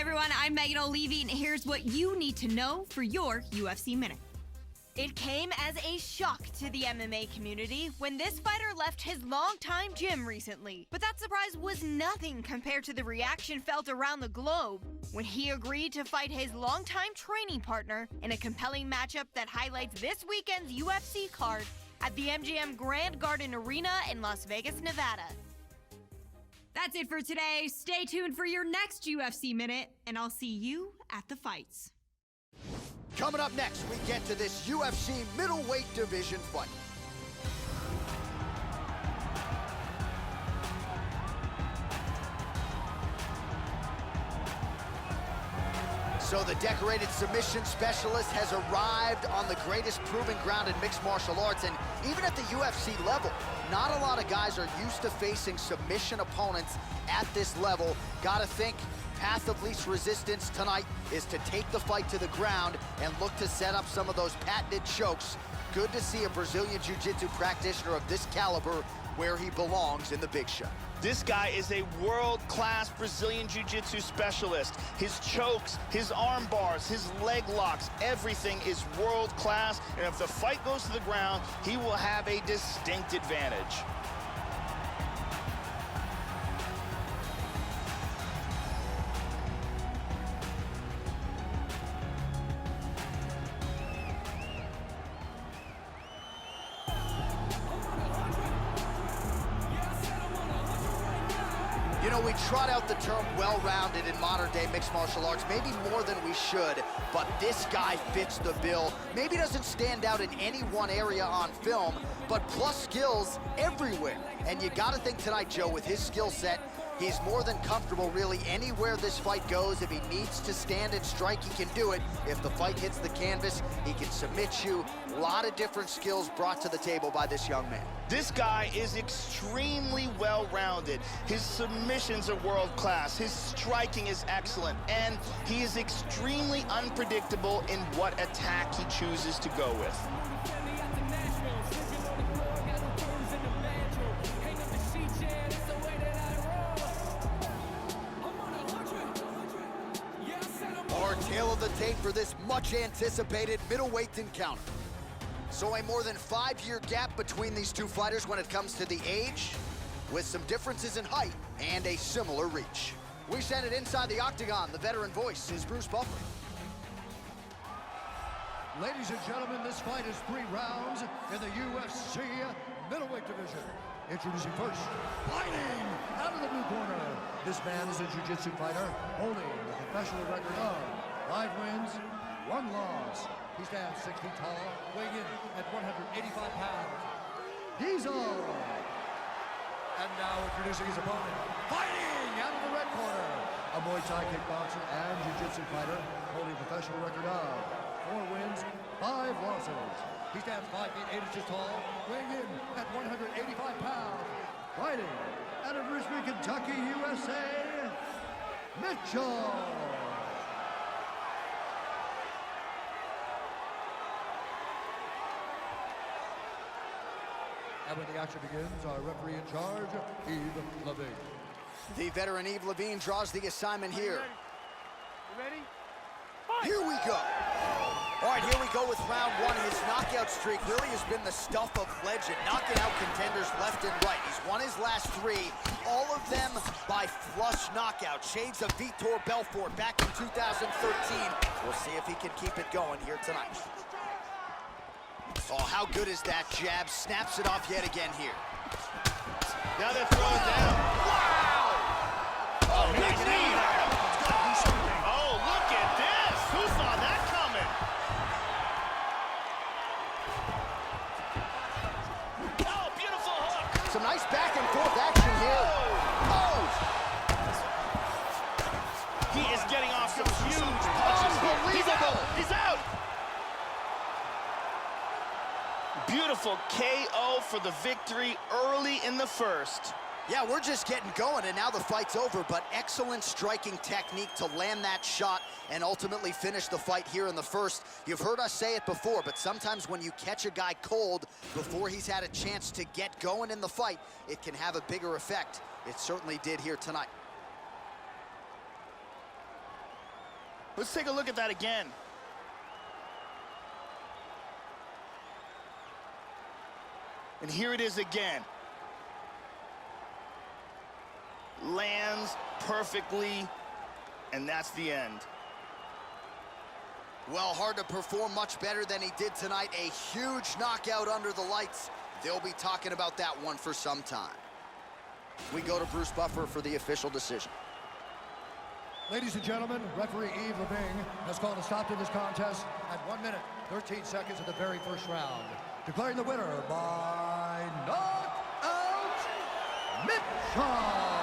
everyone, I'm Megan O'Leary, and here's what you need to know for your UFC Minute. It came as a shock to the MMA community when this fighter left his longtime gym recently. But that surprise was nothing compared to the reaction felt around the globe when he agreed to fight his longtime training partner in a compelling matchup that highlights this weekend's UFC card at the MGM Grand Garden Arena in Las Vegas, Nevada. That's it for today. Stay tuned for your next UFC Minute, and I'll see you at the fights. Coming up next, we get to this UFC middleweight division fight. So the decorated submission specialist has arrived on the greatest proving ground in mixed martial arts, and even at the UFC level, not a lot of guys are used to facing submission opponents at this level. Gotta think path of least resistance tonight is to take the fight to the ground and look to set up some of those patented chokes. Good to see a Brazilian Jiu-Jitsu practitioner of this caliber where he belongs in the big show. This guy is a world-class Brazilian Jiu-Jitsu specialist. His chokes, his arm bars, his leg locks, everything is world-class. And if the fight goes to the ground, he will have a distinct advantage. You know, we trot out the term well-rounded in modern-day mixed martial arts, maybe more than we should, but this guy fits the bill. Maybe doesn't stand out in any one area on film, but plus skills everywhere. And you gotta think tonight, Joe, with his skill set, he's more than comfortable really anywhere this fight goes. If he needs to stand and strike, he can do it. If the fight hits the canvas, he can submit you. A lot of different skills brought to the table by this young man. This guy is extremely well-rounded. His submissions are world-class. His striking is excellent. And he is extremely unpredictable in what attack he chooses to go with. Our tale of the tape for this much-anticipated middleweight encounter. So a more than 5-year gap between these two fighters when it comes to the age, with some differences in height and a similar reach. We send it inside the octagon. The veteran voice is Bruce Buffer. Ladies and gentlemen, this fight is 3 rounds in the UFC middleweight division. Introducing first, fighting out of the blue corner. This man is a jiu-jitsu fighter, holding a professional record of 5 wins, 1 loss. He stands 6 feet tall, weighing in at 185 pounds. He's on. And now introducing his opponent, fighting out of the red corner. A Muay Thai kickboxer and jiu-jitsu fighter, holding a professional record of 4 wins, 5 losses. He stands 5 feet 8 inches tall, weighing in at 185 pounds. Fighting out of Richmond, Kentucky, USA, Mitchell. And when the action begins, our referee in charge, Yves Levine. The veteran Yves Levine draws the assignment here. You ready? Here we go. All right, here we go with round 1. His knockout streak really has been the stuff of legend, knocking out contenders left and right. He's won his last 3, all of them by flush knockout. Shades of Vitor Belfort back in 2013. We'll see if he can keep it going here tonight. Oh, how good is that jab? Snaps it off yet again here. Now they're throwing down. Wow! Oh, big knee. Oh, look at this. Who saw that coming? Oh, beautiful hook. Some nice back and forth action here. Oh! He is getting off some huge punches. He's out. He's out. Beautiful KO for the victory early in the first. Yeah, we're just getting going, and now the fight's over, but excellent striking technique to land that shot and ultimately finish the fight here in the first. You've heard us say it before, but sometimes when you catch a guy cold before he's had a chance to get going in the fight, it can have a bigger effect. It certainly did here tonight. Let's take a look at that again. And here it is again. Lands perfectly, and that's the end. Well, hard to perform much better than he did tonight. A huge knockout under the lights. They'll be talking about that one for some time. We go to Bruce Buffer for the official decision. Ladies and gentlemen, referee Yves Leving has called a stop to this contest at 1 minute, 13 seconds of the very first round. Declaring the winner by knockout, Mitchell.